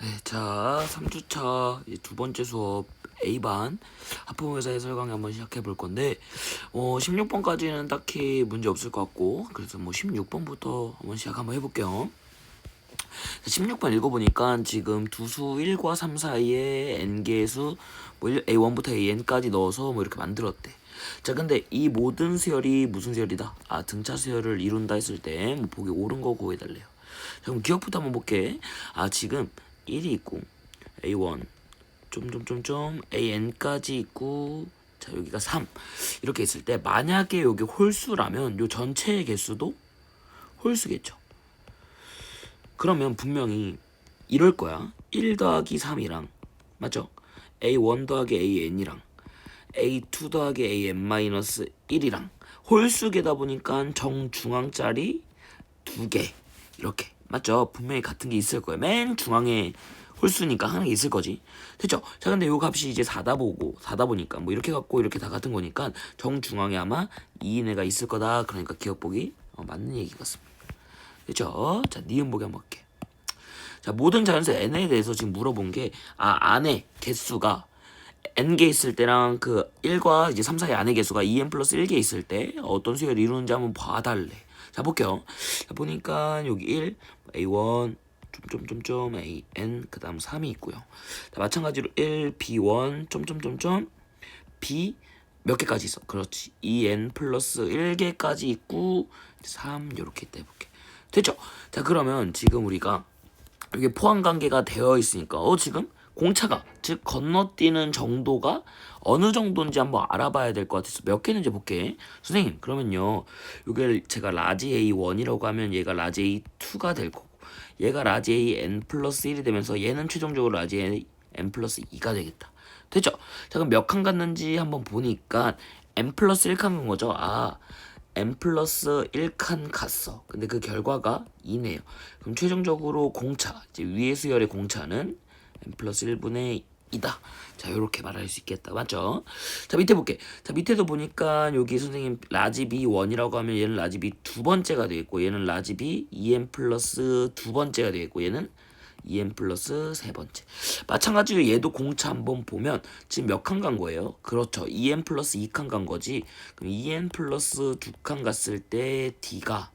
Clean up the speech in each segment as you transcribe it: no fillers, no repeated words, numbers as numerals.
네, 자, 3주차 두 번째 수업 A반 하품회사 해설 강의 한번 시작해 볼 건데 16번까지는 딱히 문제 없을 것 같고, 그래서 16번부터 한번 시작 한번 해볼게요. 16번 읽어보니까 지금 두수 1과 3 사이에 n개의 수 A1부터 AN까지 넣어서 이렇게 만들었대. 자, 근데 이 모든 수열이 무슨 수열이다? 등차 수열을 이룬다 했을 때 보기 옳은 거 구해달래요. 자, 그럼 기억부터 한번 볼게. 지금 1이 있고 A1 점점점점 AN까지 있고, 자, 여기가 3 이렇게 있을 때, 만약에 여기 홀수라면 요 전체의 개수도 홀수겠죠. 그러면 분명히 이럴 거야. 1 더하기 3이랑, 맞죠? A1 더하기 AN이랑 A2 더하기 AN-1이랑 홀수계다 보니까 정중앙짜리 2개 이렇게, 맞죠? 분명히 같은 게 있을 거예요. 맨 중앙에 홀수니까 하나 있을 거지. 됐죠? 자, 근데 요 값이 이제 4다 보니까 뭐 이렇게 갖고 이렇게 다 같은 거니까 정중앙에 아마 2인 애가 있을 거다. 그러니까 기억보기 맞는 얘기 같습니다. 됐죠? 자, 니은 보기 한번 할게. 자, 모든 자연수 n에 대해서 지금 물어본 게, 안에 개수가 n개 있을 때랑 그 1과 이제 3 사이 안의 개수가 2n 플러스 1개 있을 때 어떤 수열을 이루는지 한번 봐달래. 자, 볼게요. 자, 보니까 여기 1, A1, 점점점점 AN, 그 다음 3이 있고요. 자, 마찬가지로 1, B1, 점점점점 B 몇 개까지 있어? 그렇지. 2n 플러스 1개까지 있고 3 요렇게 떼볼게. 됐죠? 자, 그러면 지금 우리가 이게 포함 관계가 되어 있으니까 지금 공차가, 즉 건너뛰는 정도가 어느 정도인지 한번 알아봐야 될 것 같아서 몇 개는지 볼게. 선생님, 그러면요, 이게 제가 라지 A1이라고 하면 얘가 라지 A2가 될 거고, 얘가 라지 AN 플러스 1이 되면서 얘는 최종적으로 라지 N 플러스 2가 되겠다. 됐죠? 자, 그럼 몇 칸 갔는지 한번 보니까 N 플러스 1칸 간 거죠. n 플러스 1칸 갔어. 근데 그 결과가 2네요. 그럼 최종적으로 공차, 이제 위의 수열의 공차는 n 플러스 1분의 2다. 자, 요렇게 말할 수 있겠다. 맞죠? 자, 밑에 볼게. 자, 밑에도 보니까 여기 선생님 라지 B1이라고 하면 얘는 라지 B 두 번째가 되겠고, 얘는 라지 B 2n 플러스 두 번째가 되겠고, 얘는 2n 플러스 세 번째. 마찬가지로 얘도 공차 한번 보면 지금 몇 칸 간 거예요? 그렇죠. 2n 플러스 2칸 간 거지. 그럼 2n 플러스 2칸 갔을 때 D가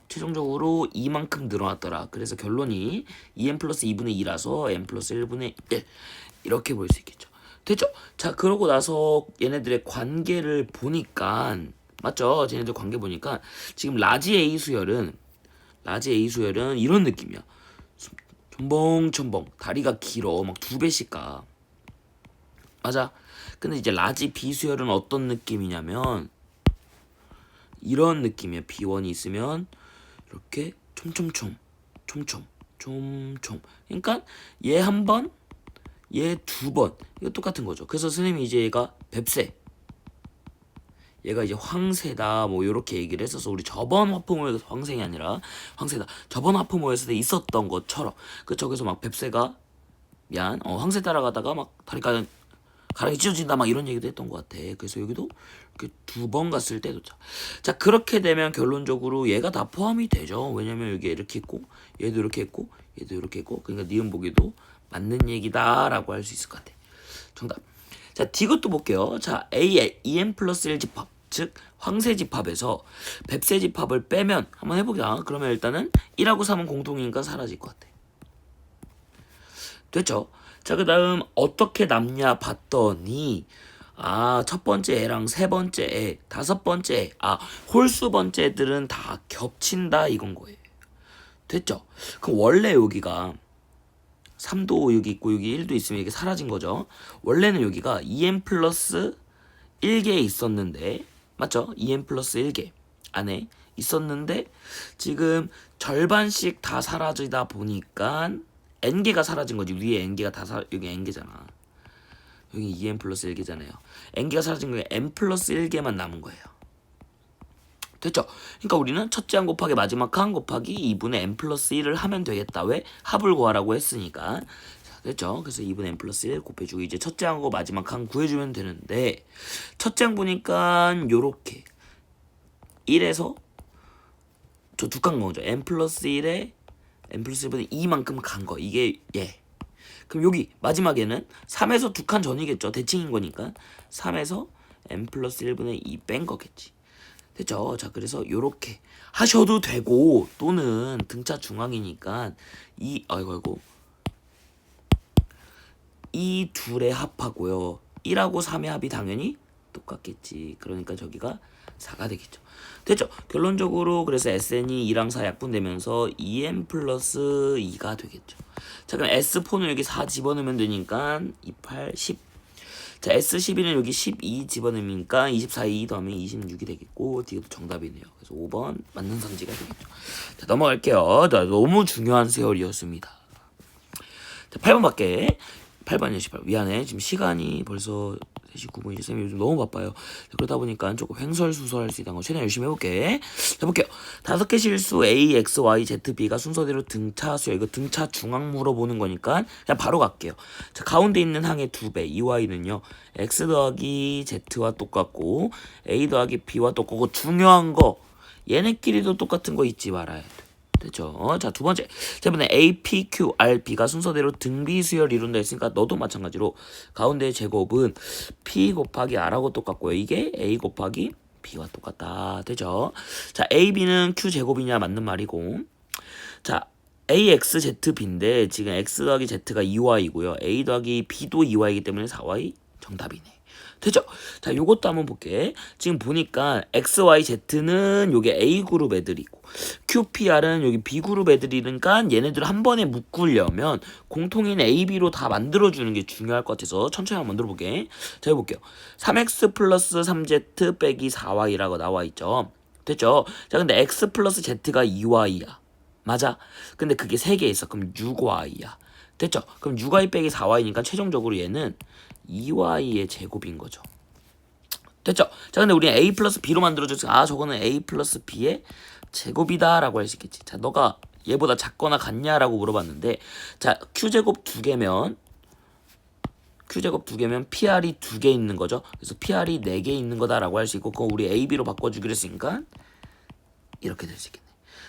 최종적으로 2만큼 늘어났더라. 그래서 결론이 2n 플러스 2분의 2라서 n 플러스 1분의 1 이렇게 볼 수 있겠죠. 됐죠? 자, 그러고 나서 얘네들의 관계를 보니까, 맞죠? 쟤네들 관계 보니까 지금 라지 A 수열은 이런 느낌이야. 첨벙첨벙 다리가 길어, 막 2배씩 가. 맞아. 근데 이제 라지 B 수열은 어떤 느낌이냐면 이런 느낌이야. B1이 있으면 이렇게 촘촘촘 촘촘. 그러니까 얘 한 번, 얘 두 번, 이거 똑같은 거죠. 그래서 선생님이 이제 얘가 뱁새, 얘가 이제 황새다, 뭐 요렇게 얘기를 했어서 우리 저번 화풍호에서 황새가 아니라 황새다, 저번 화풍호에서 있었던 것처럼, 그쵸? 그래서 막 뱁새가 황새 따라가다가 막 다리가 가랑이 찢어진다, 막 이런 얘기도 했던 것 같아. 그래서 여기도 이렇게 두 번 갔을 때도 자, 그렇게 되면 결론적으로 얘가 다 포함이 되죠. 왜냐면 여기 이렇게 있고, 얘도 이렇게 있고, 얘도 이렇게 있고, 그러니까 니은 보기도 맞는 얘기다라고 할 수 있을 것 같아. 정답. 자, D것도 볼게요. 자, A, EM 플러스 1 집합, 즉 황새 집합에서 뱁새 집합을 빼면 한번 해보자. 그러면 일단은 1하고 3은 공통이니까 사라질 것 같아. 됐죠? 자, 그 다음 어떻게 남냐 봤더니 첫 번째 애랑 세 번째 애, 다섯 번째 애, 홀수 번째 애들은 다 겹친다 이건 거예요. 됐죠? 그럼 원래 여기가 3도 여기 있고 여기 1도 있으면 이게 사라진 거죠. 원래는 여기가 2n 플러스 1개 있었는데, 맞죠? 2n 플러스 1개 안에 있었는데 지금 절반씩 다 사라지다 보니까 n개가 사라진 거지. 위에 n개가 여기 n개잖아. 여기 2n 플러스 1개잖아요. n개가 사라진 거에 n 플러스 1개만 남은 거예요. 됐죠? 그러니까 우리는 첫째 항 곱하기 마지막 항 곱하기 2분의 n 플러스 1을 하면 되겠다. 왜? 합을 구하라고 했으니까. 자, 됐죠? 그래서 2분의 n 플러스 1 곱해주고 이제 첫째 항하고 마지막 항 구해주면 되는데, 첫째 항 보니까 요렇게 1에서 저 두 칸 거죠. n 플러스 1에 n 플러스 1분의 2만큼 간 거. 이게 예. 그럼 여기 마지막에는 3에서 두 칸 전이겠죠. 대칭인 거니까 3에서 n 플러스 1분의 2 뺀 거겠지. 됐죠? 자, 그래서 요렇게 하셔도 되고, 또는 등차 중앙이니까 아이고 이 둘의 합하고요, 1하고 3의 합이 당연히 똑같겠지. 그러니까 저기가 4가 되겠죠. 됐죠? 결론적으로 그래서 SN이 2랑 4 약분되면서 2n 플러스 2가 되겠죠. 자, 그럼 S4는 여기 4 집어넣으면 되니까 2, 8, 10. 자, S12는 여기 12 집어넣으니까 24, 2 더하면 26이 되겠고, 뒤에도 정답이네요. 그래서 5번 맞는 성지가 되겠죠. 자, 넘어갈게요. 자, 너무 중요한 세월이었습니다. 자, 8번 밖에. 8번이요, 18. 미안해. 지금 시간이 벌써 3시 9분이지. 쌤이 요즘 너무 바빠요. 그러다 보니까 조금 횡설수설할 수 있다는 거 최대한 열심히 해볼게. 자, 볼게요. 5개 실수 A, X, Y, Z, B가 순서대로 등차수야. 이거 등차 중앙 물어보는 거니까 그냥 바로 갈게요. 자, 가운데 있는 항의 2배. 이 Y는요, X 더하기 Z와 똑같고 A 더하기 B와 똑같고, 중요한 거 얘네끼리도 똑같은 거 잊지 말아야 돼. 됐죠? 자, 두 번째. 자, 이번에 A, P, Q, R, B가 순서대로 등비수열 이룬다 했으니까 너도 마찬가지로 가운데의 제곱은 P 곱하기 R하고 똑같고요. 이게 A 곱하기 B와 똑같다. 되죠? 자, A, B는 Q 제곱이냐 맞는 말이고, 자, A, X, Z, B인데 지금 X 더하기 Z가 2Y이고요. A 더하기 B도 2Y이기 때문에 4Y 정답이네. 됐죠? 자, 요것도 한번 볼게. 지금 보니까 X, Y, Z는 요게 A그룹 애들이고, Q, P, R은 여기 B그룹 애들이니까 얘네들 한 번에 묶으려면 공통인 A, B로 다 만들어주는 게 중요할 것 같아서 천천히 한번 만들어볼게. 자, 해볼게요. 3X 플러스 3Z 빼기 4Y라고 나와있죠. 됐죠? 자, 근데 X 플러스 Z가 2Y야. 맞아? 근데 그게 3개 있어. 그럼 6Y야. 됐죠? 그럼 6Y 빼기 4Y니까 최종적으로 얘는 2Y의 제곱인 거죠. 됐죠? 자, 근데 우리는 A 플러스 B로 만들어줬으니까 저거는 A 플러스 B의 제곱이다 라고 할 수 있겠지. 자, 너가 얘보다 작거나 같냐라고 물어봤는데, 자, Q제곱 2개면 PR이 2개 있는 거죠. 그래서 PR이 4개 있는 거다라고 할 수 있고, 그거 우리 AB로 바꿔주기로 했으니까 이렇게 될 수 있겠네.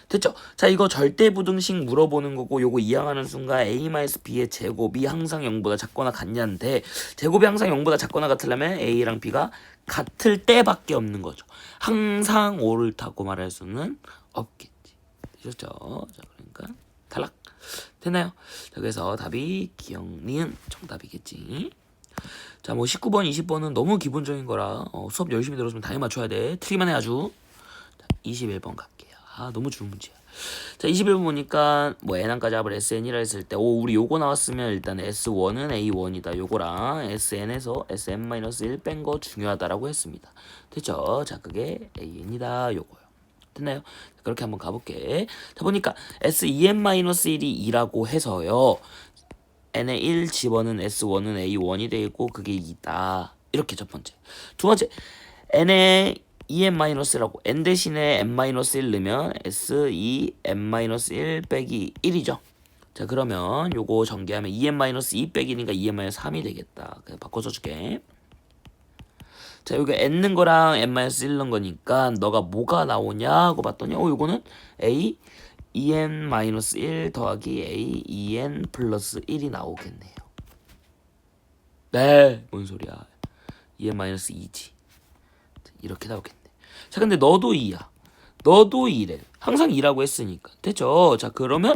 됐죠? 자, 이거 절대부등식 물어보는 거고, 요거 이항하는 순간 A-B의 제곱이 항상 0보다 작거나 같냐인데, 제곱이 항상 0보다 작거나 같으려면 A랑 B가 같을 때밖에 없는 거죠. 항상 옳다고 말할 수는 없겠지. 되셨죠? 자, 그러니까 탈락. 됐나요? 자, 그래서 답이 기억, 니은 정답이겠지. 자, 뭐 19번, 20번은 너무 기본적인 거라 수업 열심히 들었으면 당연히 맞춰야 돼. 틀리만 해 아주. 자, 21번 갈게요. 너무 좋은 문제야. 자, 21번 보니까 뭐 n항까지 합을 SN이라 했을 때, 우리 요거 나왔으면 일단 S1은 A1이다. 요거랑 SN에서 SN-1 뺀 거 중요하다라고 했습니다. 됐죠? 자, 그게 AN이다. 요거요. 됐나요? 그렇게 한번 가볼게. 자, 보니까 SEN-1이 2라고 해서요, n에 1 집어는 S1은 A1이 되겠고 그게 2다. 이렇게 첫 번째. 두 번째, n에 EN-라고 n 대신에 n-1 넣으면 SEN-1 빼기 1이죠. 자, 그러면 요거 전개하면 EN-2 빼기 1이니까 EN-3이 되겠다. 그냥 바꿔서 줄게. 자, 여기 n는 거랑 n-1 넣은 거니까 너가 뭐가 나오냐 하고 봤더니 요거는 A EN-1 더하기 A EN 플러스 1이 나오겠네요. 네, 뭔 소리야. EN-2지. 이렇게 나오겠네. 자, 근데 너도 2야. 너도 2래. 항상 2라고 했으니까. 됐죠? 자, 그러면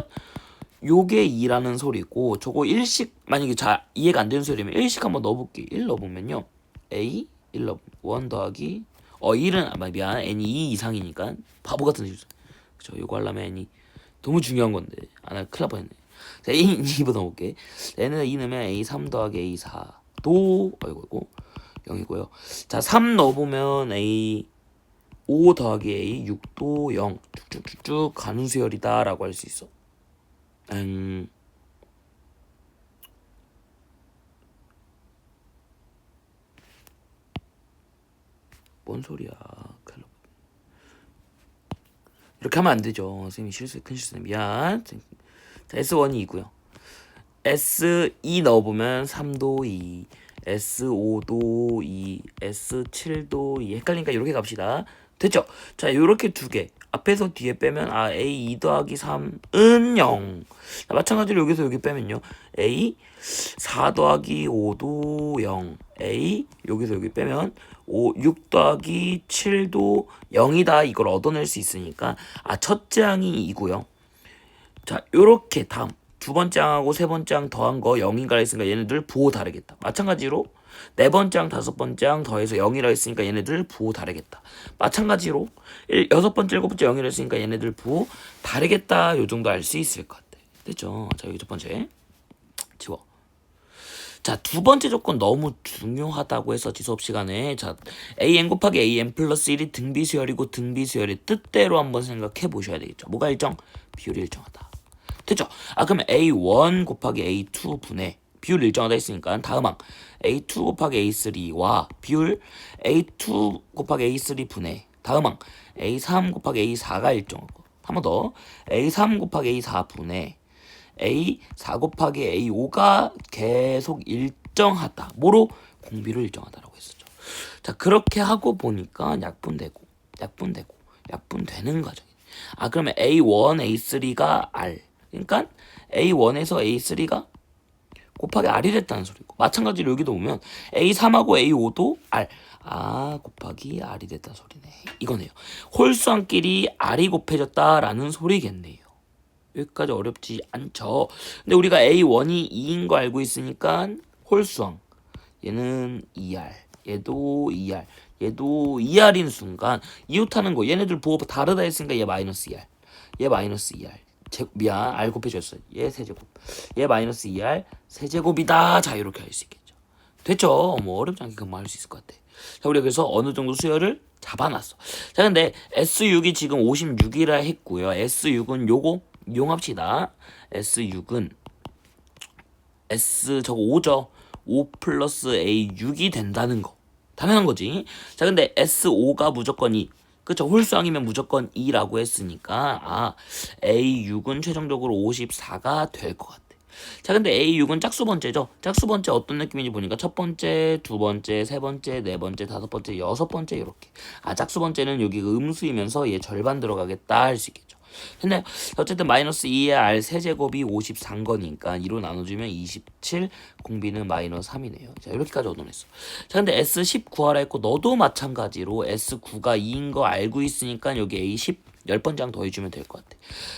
요게 2라는 소리고, 저거 1씩, 만약에 이해가 안 되는 소리면 1씩 한번 넣어볼게. 1 넣어보면요, A 1 넣어보면 1 더하기 1은 미안, n이 2 이상이니까 바보 같은 소리. 그쵸? 요거 하려면 n이 너무 중요한 건데 나 큰일 날 뻔했네. 자, A 2번 넣어볼게. n은 2 넣으면 A 3 더하기 A 4도 아이고 0이고요. 자, 3 넣어보면 A 5 더하기 A 6도 0. 쭉쭉쭉쭉 가는 수열이다 라고 할 수 있어. 뭔 소리야. 이렇게 하면 안 되죠. 선생님이 큰 실수네. 미안. 자, S1이 2고요. S2 넣어보면 3도 2, S5도 2, S7도 2. 헷갈리니까 이렇게 갑시다. 됐죠? 자, 요렇게 두 개. 앞에서 뒤에 빼면 A 2 더하기 3은 0. 자, 마찬가지로 여기서 여기 빼면요. A 4 더하기 5도 0. A 여기서 여기 빼면 6 더하기 7도 0이다. 이걸 얻어낼 수 있으니까 첫째 항이 2고요. 자, 요렇게 다음 두 번째 항하고 세 번째 항 더한 거 0인가 했으니까 얘네들 부호 다르겠다. 마찬가지로 네 번째 항 다섯 번째 항 더해서 0이라 했으니까 얘네들 부호 다르겠다. 마찬가지로 여섯 번째 일곱 번째 0이라 했으니까 얘네들 부호 다르겠다. 요 정도 알 수 있을 것 같아. 됐죠? 자, 여기 첫 번째 지워. 자, 두 번째 조건 너무 중요하다고 했었지 수업 시간에. 자, an 곱하기 an 플러스 1이 등비수열이고 등비수열의 뜻대로 한번 생각해 보셔야 되겠죠. 뭐가 일정? 비율이 일정하다. 됐죠? 그러면 a1 곱하기 a2 분의 비율 일정하다 했으니까 다음 항 a2 곱하기 a3와 비율 a2 곱하기 a3 분의 다음 항 a3 곱하기 a4가 일정하고 한 번 더 a3 곱하기 a4 분의 a4 곱하기 a5가 계속 일정하다. 뭐로? 공비로 일정하다라고 했었죠. 자, 그렇게 하고 보니까 약분되고 약분되는 과정이. 그러면 a1, a3가 r. 그러니까 a1에서 a3가 곱하기 r이 됐다는 소리고. 마찬가지로 여기도 보면 a3하고 a5도 r. 곱하기 r이 됐다는 소리네. 이거네요. 홀수함끼리 r이 곱해졌다라는 소리겠네요. 여기까지 어렵지 않죠. 근데 우리가 A1이 2인 거 알고 있으니까 홀수항 얘는 2R 얘도 2R 얘도 2R인 순간 이웃하는 거 얘네들 부호 다르다 했으니까 얘 마이너스 2R 얘 마이너스 2R 미안 R 곱해줬어요. 얘 세제곱 얘 마이너스 2R 세제곱이다. 자, 이렇게 할 수 있겠죠. 됐죠? 뭐 어렵지 않게 금방 할 수 있을 것 같아. 자, 우리가 그래서 어느 정도 수열을 잡아놨어. 자, 근데 S6이 지금 56이라 했고요. S6은 요거 이용합시다. S6은 S 저거 5죠. 5 플러스 A6이 된다는 거. 당연한 거지. 자, 근데 S5가 무조건 2. 그쵸? 홀수항이면 무조건 2라고 했으니까 A6은 최종적으로 54가 될 것 같아. 자, 근데 A6은 짝수 번째죠. 짝수 번째 어떤 느낌인지 보니까 첫 번째, 두 번째, 세 번째, 네 번째, 다섯 번째, 여섯 번째 이렇게. 짝수 번째는 여기 음수이면서 얘 절반 들어가겠다 할 수 있겠죠. 근데 어쨌든 마이너스 2의 r 세제곱이 54인 거니까 2로 나눠주면 27, 공비는 마이너스 3이네요. 자, 이렇게까지 얻어냈어. 자, 근데 S10 구하라 했고 너도 마찬가지로 S9가 2인 거 알고 있으니까 여기 A10 10번째 항 더해주면 될 것 같아.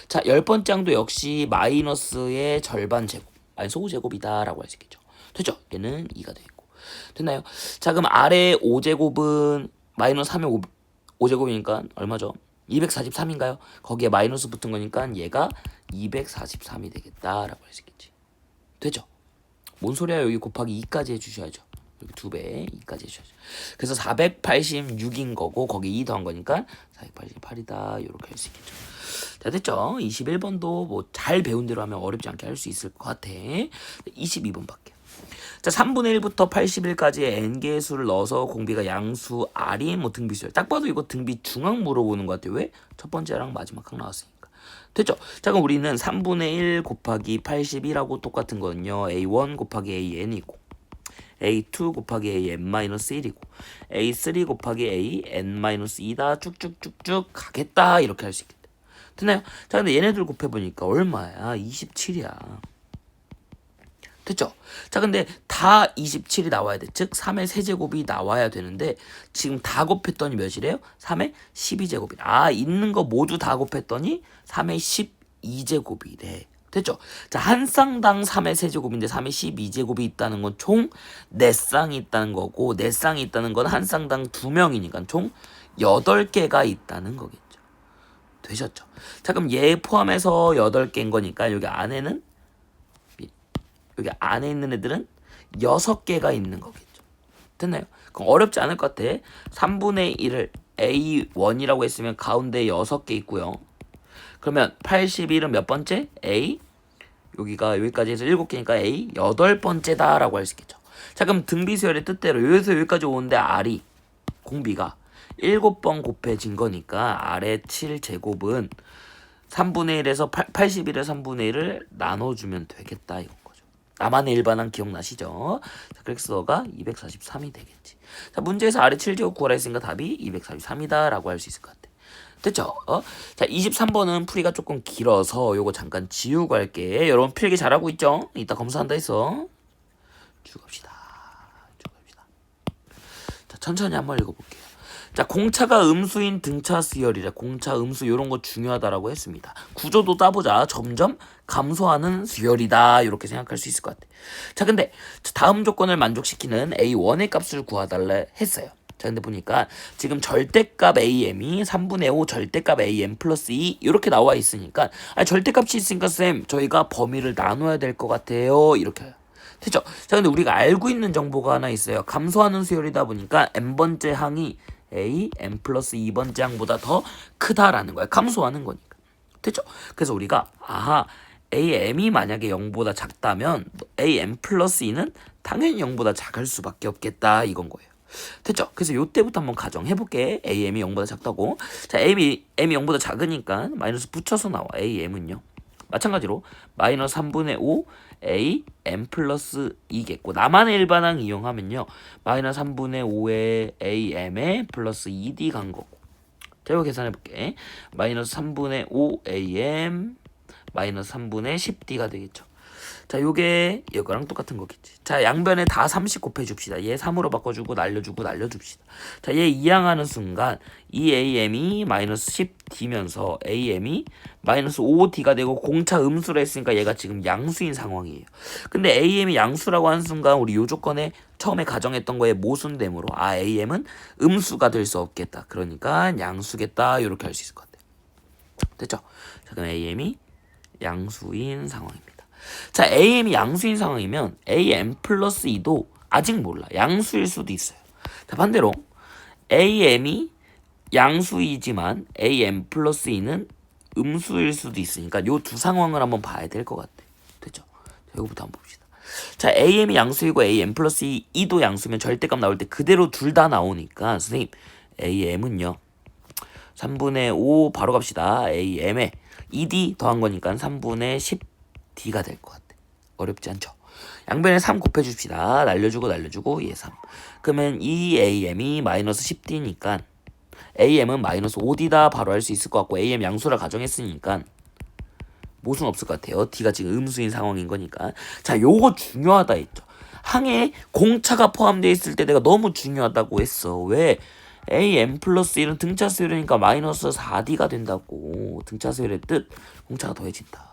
자, 10번째 항도 역시 마이너스의 절반 제곱, 소제곱이다 라고 할 수 있겠죠. 됐죠? 얘는 2가 되겠고. 됐나요? 자, 그럼 아래 5제곱은 마이너스 3의 5제곱이니까 얼마죠? 243인가요? 거기에 마이너스 붙은 거니까 얘가 243이 되겠다라고 할 수 있겠지. 되죠? 뭔 소리야? 여기 곱하기 2까지 해주셔야죠. 여기 2배 2까지 해주셔야죠. 그래서 486인 거고 거기 2 더한 거니까 488이다. 이렇게 할 수 있겠죠. 자, 됐죠? 21번도 뭐 잘 배운 대로 하면 어렵지 않게 할 수 있을 것 같아. 22번 밖에. 자, 3분의 1부터 80일까지의 n개의 수를 넣어서 공비가 양수 r이 뭐 등비수열. 딱 봐도 이거 등비 중앙 물어보는 것 같아요. 왜? 첫 번째랑 마지막 항 나왔으니까. 됐죠? 자, 그럼 우리는 3분의 1 곱하기 80이라고 똑같은 거는요. a1 곱하기 an이고 a2 곱하기 an-1이고 a3 곱하기 an-2다 쭉쭉쭉쭉 가겠다. 이렇게 할 수 있겠다. 됐나요? 자, 근데 얘네들 곱해보니까 얼마야? 27이야. 됐죠? 자, 근데 다 27이 나와야 돼. 즉 3의 세제곱이 나와야 되는데 지금 다 곱했더니 몇이래요? 3의 12제곱이래. 있는 거 모두 다 곱했더니 3의 12제곱이래. 됐죠? 자, 한 쌍당 3의 세제곱인데 3의 12제곱이 있다는 건 총 4쌍이 있다는 거고 4쌍이 있다는 건 한 쌍당 2명이니까 총 8개가 있다는 거겠죠. 되셨죠? 자, 그럼 얘 포함해서 8개인 거니까 여기 안에는 여기 안에 있는 애들은 6개가 있는 거겠죠. 됐나요? 그럼 어렵지 않을 것 같아. 3분의 1을 A1이라고 했으면 가운데 6개 있고요. 그러면 81은 몇 번째? A 여기가 여기까지 해서 7개니까 A 8번째다 라고 할 수 있겠죠. 자, 그럼 등비수열의 뜻대로 여기서 여기까지 오는데 R이 공비가 7번 곱해진 거니까 R의 7제곱은 3분의 1에서 81의 3분의 1을 나눠주면 되겠다 이거. 나만의 일반항 기억나시죠? 자, 그래서 너가 243이 되겠지. 자, 문제에서 아래 7제곱 구하라 했으니까 답이 243이다 라고 할 수 있을 것 같아. 됐죠? 자, 23번은 풀이가 조금 길어서 요거 잠깐 지우고 할게. 여러분 필기 잘하고 있죠? 이따 검사한다 했어. 쭉 갑시다. 쭉 갑시다. 자, 천천히 한번 읽어볼게요. 자, 공차가 음수인 등차 수열이래. 공차 음수 요런 거 중요하다라고 했습니다. 구조도 따보자. 점점 감소하는 수열이다. 이렇게 생각할 수 있을 것 같아. 자, 근데 다음 조건을 만족시키는 A1의 값을 구하달래 했어요. 자, 근데 보니까 지금 절대값 AM이 3분의 5 절대값 AM 플러스 2 이렇게 나와 있으니까 절대값이 있으니까 쌤 저희가 범위를 나눠야 될 것 같아요. 이렇게 해요. 됐죠? 자, 근데 우리가 알고 있는 정보가 하나 있어요. 감소하는 수열이다 보니까 n번째 항이 A, n 플러스 2번째 항보다 더 크다라는 거야. 감소하는 거니까. 됐죠? 그래서 우리가 AM이 만약에 0보다 작다면 AN 플러스 2는 당연히 0보다 작을 수밖에 없겠다 이건 거예요. 됐죠? 그래서 요때부터 한번 가정해볼게. AM이 0보다 작다고. 자, M이 0보다 작으니까 마이너스 붙여서 나와. AM은요. 마찬가지로 마이너스 3분의 5 A M 플러스 2겠고 나만의 일반항 이용하면요 마이너스 3분의 5의 AM에 플러스 2D 간 거고. 자, 이거 계산해볼게. 마이너스 3분의 5 AM 마이너스 3분의 10D가 되겠죠. 자, 요게 이거랑 똑같은 거겠지. 자, 양변에 다 30 곱해줍시다. 얘 3으로 바꿔주고 날려주고 날려줍시다. 자, 얘 이항하는 순간 이 AM이 마이너스 10D면서 AM이 마이너스 5D가 되고 공차 음수로 했으니까 얘가 지금 양수인 상황이에요. 근데 AM이 양수라고 하는 순간 우리 요 조건에 처음에 가정했던 거에 모순되므로 AM은 음수가 될 수 없겠다. 그러니까 양수겠다. 이렇게 할 수 있을 것 같아요. 됐죠? 자, 그럼 AM이 양수인 상황입니다. 자, AM이 양수인 상황이면 AM 플러스 2도 아직 몰라. 양수일 수도 있어요. 자, 반대로 AM이 양수이지만 AM 플러스 2는 음수일 수도 있으니까 요 두 상황을 한번 봐야 될 것 같아. 됐죠? 자, 이거부터 한번 봅시다. 자, AM이 양수이고 AM 플러스 2도 양수면 절대값 나올 때 그대로 둘 다 나오니까 선생님 AM은요 3분의 5 바로 갑시다. AM에 2D 더한 거니까 3분의 10D가 될 것 같아. 어렵지 않죠? 양변에 3 곱해줍시다. 날려주고 얘 3. 그러면 이 AM이 마이너스 10D니까 AM은 마이너스 5D다 바로 할 수 있을 것 같고 AM 양수라 가정했으니까 모순 없을 것 같아요. D가 지금 음수인 상황인 거니까. 자, 요거 중요하다 했죠. 항에 공차가 포함되어 있을 때 내가 너무 중요하다고 했어. 왜? AM 플러스 1은 등차 수열이니까 마이너스 4D가 된다고. 등차 수열의 뜻 공차가 더해진다.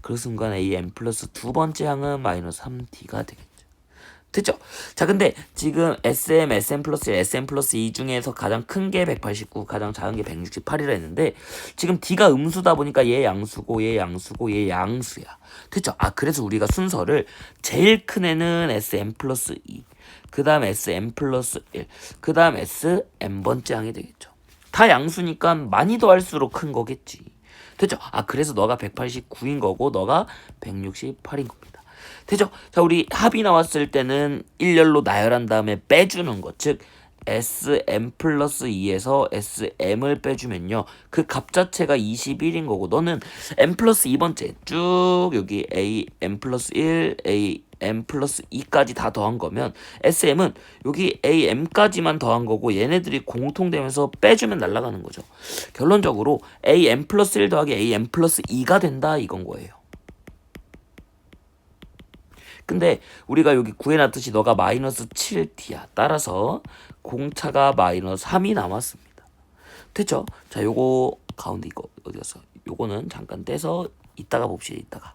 그 순간 AM 플러스 두 번째 항은 마이너스 3D가 되겠죠. 됐죠? 자, 근데 지금 SM, SM 플러스 1, SM 플러스 2 중에서 가장 큰 게 189, 가장 작은 게 168이라 했는데 지금 D가 음수다 보니까 얘 양수고 얘 양수고 얘 양수야. 됐죠? 그래서 우리가 순서를 제일 큰 애는 SM 플러스 2, 그 다음 SM 플러스 1, 그 다음 SM번째 항이 되겠죠. 다 양수니까 많이 더할수록 큰 거겠지. 됐죠? 그래서 너가 189인 거고 너가 168인 겁니다. 됐죠? 자, 우리 합이 나왔을 때는 일렬로 나열한 다음에 빼주는 것. 즉 SM 플러스 2에서 SM을 빼주면요 그 값 자체가 21인 거고 너는 M 플러스 2번째 쭉 여기 A, M 플러스 1, A, M 플러스 2까지 다 더한 거면 SM은 여기 AM까지만 더한 거고 얘네들이 공통되면서 빼주면 날아가는 거죠. 결론적으로 AM 플러스 1 더하기 AM 플러스 2가 된다 이건 거예요. 근데 우리가 여기 구해놨듯이 너가 마이너스 7D야. 따라서 공차가 마이너스 3이 남았습니다. 됐죠? 자, 요거 가운데 이거 어디 갔어? 요거는 잠깐 떼서 이따가 봅시다. 이따가.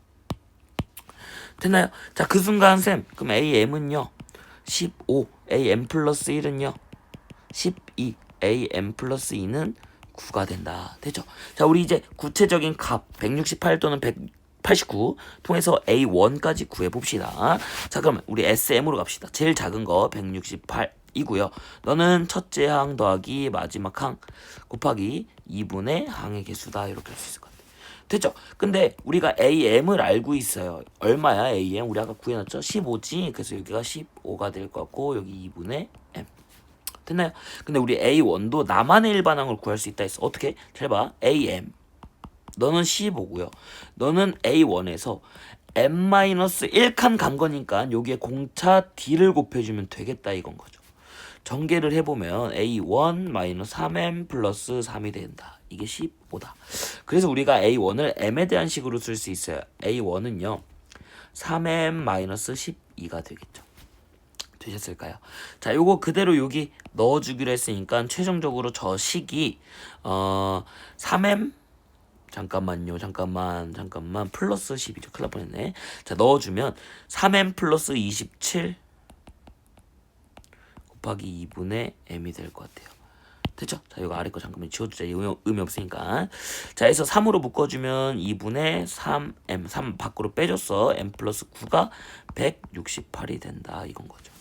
됐나요? 자, 그 순간 쌤 그럼 AM은요 15, AM 플러스 1은요 12, AM 플러스 2는 9가 된다. 됐죠? 자, 우리 이제 구체적인 값 168 또는 189 통해서 A1까지 구해봅시다. 자, 그럼 우리 SM으로 갑시다. 제일 작은 거 168이고요. 너는 첫째 항 더하기 마지막 항 곱하기 2분의 항의 개수다. 이렇게 할 수 있을 것 같아요. 됐죠? 근데 우리가 AM을 알고 있어요. 얼마야 AM? 우리 아까 구해놨죠? 15지? 그래서 여기가 15가 될 것 같고 여기 2분의 M. 됐나요? 근데 우리 A1도 나만의 일반항을 구할 수 있다 했어. 어떻게? 잘 봐. AM 너는 15고요. 너는 A1에서 M-1칸 간 거니까 여기에 공차 D를 곱해주면 되겠다 이건 거죠. 전개를 해보면 A1 마이너스 3m 플러스 3이 된다. 이게 15다. 그래서 우리가 A1을 m에 대한 식으로 쓸 수 있어요. A1은요 3m 마이너스 12가 되겠죠. 되셨을까요? 자, 요거 그대로 여기 넣어주기로 했으니까 최종적으로 저 식이 3m 잠깐만 플러스 12죠. 큰일 날 뻔했네. 자, 넣어주면 3m 플러스 27 곱하기 2분의 m이 될 것 같아요. 됐죠? 자, 이거 아래 거 잠깐만 지워주자. 의미 없으니까. 자, 해서 3으로 묶어주면 2분의 3m 3 밖으로 빼줬어. m 플러스 9가 168이 된다. 이건 거죠.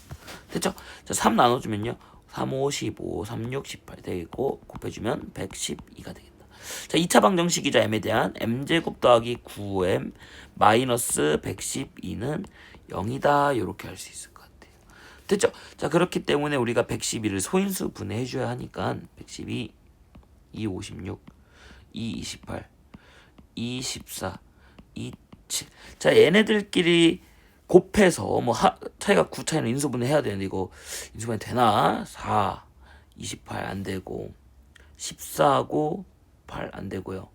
됐죠? 자, 3 나눠주면요 3, 5, 15, 3, 6, 18 되겠고 곱해주면 112가 되겠다. 자, 2차 방정식이자 m에 대한 m제곱 더하기 9m 마이너스 112는 0이다. 이렇게 할 수 있을 것 같아요. 됐죠? 자, 그렇기 때문에 우리가 112를 소인수 분해해줘야 하니까 112, 2, 56, 2, 28, 2, 14, 2, 7. 자, 얘네들끼리 곱해서 뭐 차이가 9 차이는 인수분해 해야 되는데 이거 인수분해 되나? 4, 28 안 되고 14하고 8 안 되고요.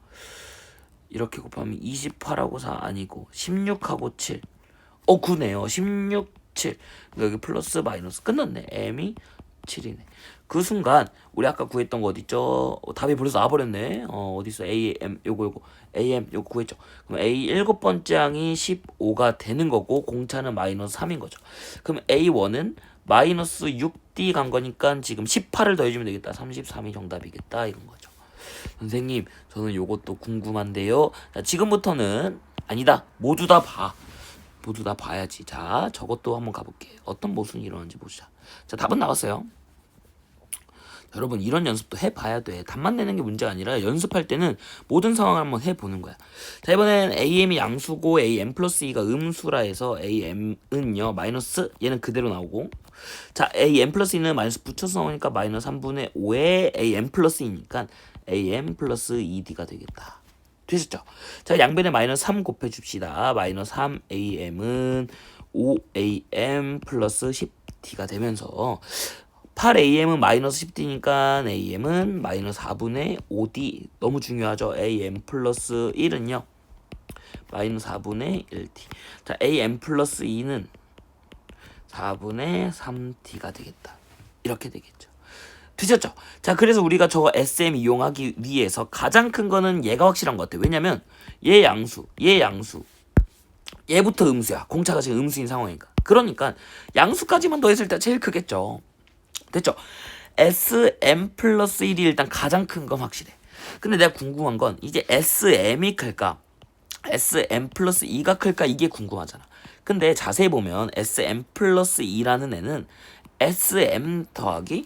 이렇게 곱하면 28하고 4 아니고 16하고 7. 9네요. 16, 7. 여기 플러스 마이너스 끝났네. m이 7이네. 그 순간 우리 아까 구했던 거 어딨죠? 답이 벌써 나와버렸네. 어딨어? am 요거 am 요거 구했죠. 그럼 a 7번째 항이 15가 되는 거고 공차는 마이너스 3인 거죠. 그럼 a1은 마이너스 6d 간 거니까 지금 18을 더해주면 되겠다. 33이 정답이겠다. 이건 거죠. 선생님, 저는 요것도 궁금한데요. 자, 지금부터는 아니다. 모두 다 봐. 모두 다 봐야지. 자, 저것도 한번 가볼게. 어떤 모순이 일어나는지 보자. 자, 답은 나왔어요. 여러분, 이런 연습도 해봐야 돼. 답만 내는 게 문제가 아니라 연습할 때는 모든 상황을 한번 해보는 거야. 자, 이번엔 am이 양수고 am 플러스 2가 음수라 해서 am은요 마이너스, 얘는 그대로 나오고, 자, am 플러스 2는 마이너스 붙여서 나오니까 마이너스 3분의 5에 am 플러스 2니까 am 플러스 2d가 되겠다. 되셨죠? 자, 양변에 마이너스 3 곱해줍시다. 마이너스 3am은 5am 플러스 10d가 되면서 8am은 마이너스 10d니까 am은 마이너스 4분의 5d. 너무 중요하죠. am 플러스 1은요 마이너스 4분의 1d. 자, am 플러스 2는 4분의 3d가 되겠다. 이렇게 되겠죠. 되셨죠? 자, 그래서 우리가 저거 SM 이용하기 위해서 가장 큰 거는 얘가 확실한 것 같아요. 왜냐면 얘 양수, 얘부터 음수야. 공차가 지금 음수인 상황이니까. 그러니까 양수까지만 더했을 때 제일 크겠죠. 됐죠? SM 플러스 1이 일단 가장 큰 건 확실해. 근데 내가 궁금한 건 이제 SM이 클까? SM 플러스 2가 클까? 이게 궁금하잖아. 근데 자세히 보면 SM 플러스 2라는 애는 SM 더하기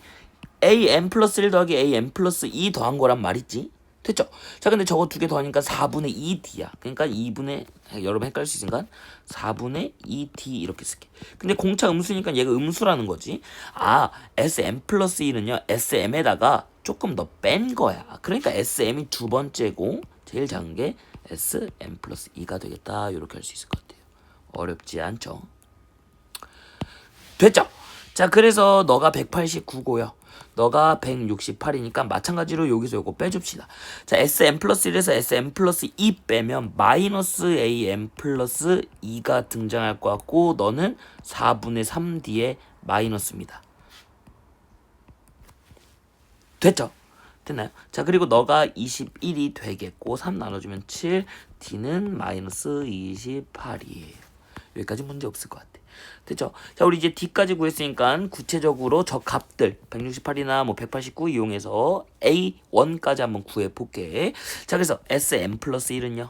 am 플러스 1 더하기 am 플러스 2 더한 거란 말이지. 됐죠? 자, 근데 저거 두 개 더하니까 4분의 2d야. 그러니까 2분의, 여러분 헷갈릴 수 있으니까 4분의 2d 이렇게 쓸게. 근데 공차 음수니까 얘가 음수라는 거지. 아, sm 플러스 1은요 sm에다가 조금 더 뺀 거야. 그러니까 sm이 두 번째고 제일 작은 게 sm 플러스 2가 되겠다. 이렇게 할 수 있을 것 같아요. 어렵지 않죠? 됐죠? 자, 그래서 너가 189고요. 너가 168이니까 마찬가지로 여기서 요거 빼줍시다. 자, SM 플러스 1에서 SM 플러스 2 빼면 마이너스 AM 플러스 2가 등장할 것 같고 너는 4분의 3 뒤에 마이너스입니다. 됐죠? 됐나요? 자, 그리고 너가 21이 되겠고 3 나눠주면 7, D는 마이너스 28이에요. 여기까지 문제 없을 것 같아. 됐죠? 자, 우리 이제 D까지 구했으니까 구체적으로 저 값들 168이나 뭐 189 이용해서 A1까지 한번 구해볼게. 자, 그래서 SM 플러스 1은요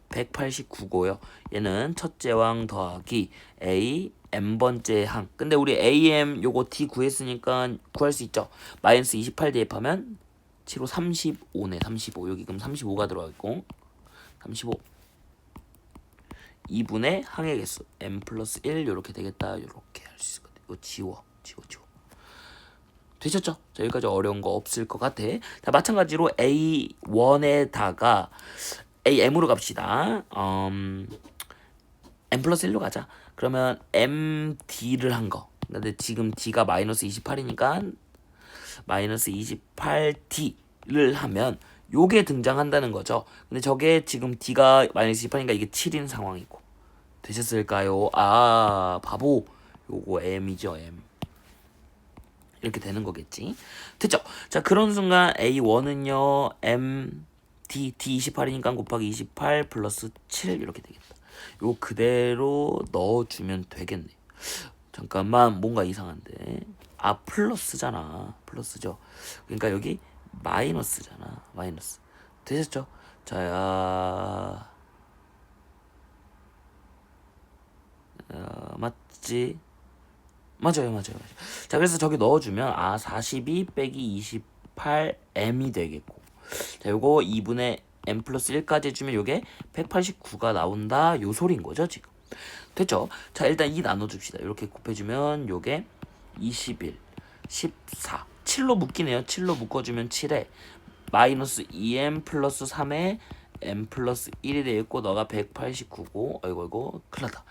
189고요. 얘는 첫째 항 더하기 A m번째 항. 근데 우리 AM 요거 D 구했으니까 구할 수 있죠. 마이너스 28 대입하면 7호 35네. 35. 여기 그럼 35가 들어가 있고 35 2분의 항의 개수 m 플러스 1 이렇게 되겠다. 이렇게 할 수 있을 것 같아. 이거 지워. 되셨죠? 자, 여기까지 어려운 거 없을 것 같아. 자, 마찬가지로 A1에다가 AM으로 갑시다. M 플러스 1로 가자. 그러면 MD를 한 거. 근데 지금 D가 마이너스 28이니까 마이너스 28D를 하면 요게 등장한다는 거죠. 근데 저게 지금 D가 마이너스 28이니까 이게 7인 상황이고. 되셨을까요? 아, 바보. 요거 M이죠, M. 이렇게 되는 거겠지. 됐죠? 자, 그런 순간 A1은요, M, D 28이니까 곱하기 28 플러스 7 이렇게 되겠다. 요 그대로 넣어주면 되겠네. 잠깐만, 뭔가 이상한데. 아, 플러스잖아. 플러스죠. 그러니까 여기 마이너스잖아. 마이너스. 되셨죠? 자, 맞지? 맞아요. 자, 그래서 저기 넣어주면, 42 빼기 28m이 되겠고. 자, 요거 2분의 m 플러스 1까지 해주면 요게 189가 나온다. 요 소리인 거죠, 지금. 됐죠? 자, 일단 2 나눠줍시다. 이렇게 곱해주면 요게 21, 14. 7로 묶이네요. 7로 묶어주면 7에 마이너스 2m 플러스 3에 m 플러스 1이 되겠고 너가 189고 어이구 큰일 났다.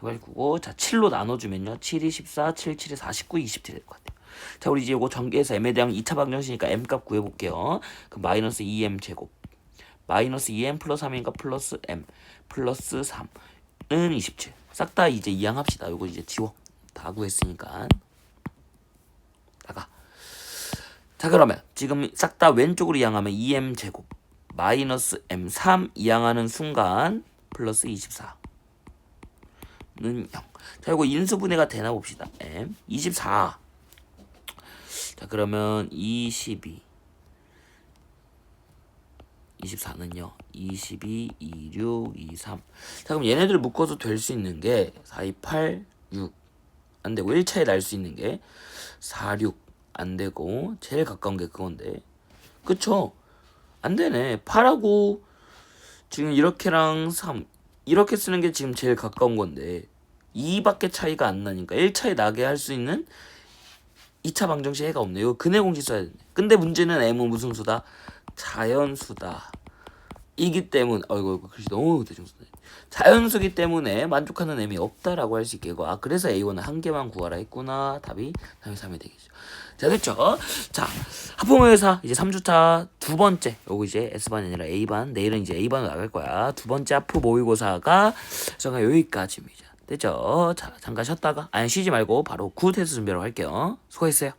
189고 자 7로 나눠주면요. 7이 14, 7, 7이 49, 20이 될 것 같아요. 자 우리 이제 요거 전개해서 m에 대한 2차 방정식이니까 m 값 구해볼게요. 그럼 마이너스 2m 제곱 마이너스 2m 플러스 3이니까 플러스 m 플러스 3은 27. 싹 다 이제 이항합시다. 요거 이제 지워. 다 구했으니까 나가. 자 그러면 지금 싹 다 왼쪽으로 이항하면 2m 제곱 마이너스 m 3 이항하는 순간 플러스 24는 0. 자 이거 인수분해가 되나 봅시다. m 24. 자 그러면 22 24는요 22, 26, 23. 자 그럼 얘네들 묶어서 될 수 있는 게 4, 2, 8, 6 안되고 1차에 날 수 있는 게 4, 6 안되고 제일 가까운 게 그건데 그쵸? 안되네. 8하고 지금 이렇게랑 3 이렇게 쓰는 게 지금 제일 가까운 건데 2밖에 차이가 안 나니까 1차에 나게 할 수 있는 2차 방정식 해가 없네. 이거 근해 공식 써야 되네. 근데 문제는 m은 무슨 수다? 자연수다. 이기 때문에 어이구 글씨 너무 대중수다. 자연수기 때문에 만족하는 m이 없다라고 할 수 있겠고 아 그래서 a1은 한 개만 구하라 했구나. 답이 3이 되겠죠. 자 됐죠? 자 합성회사 이제 3주차 두 번째 요거 이제 S반이 아니라 A반 내일은 이제 A반으로 나갈 거야. 두 번째 하프 모의고사가 저가 여기까지입니다. 됐죠? 자 잠깐 쉬었다가 아니 쉬지 말고 바로 9 테스트 준비하러 갈게요. 수고했어요.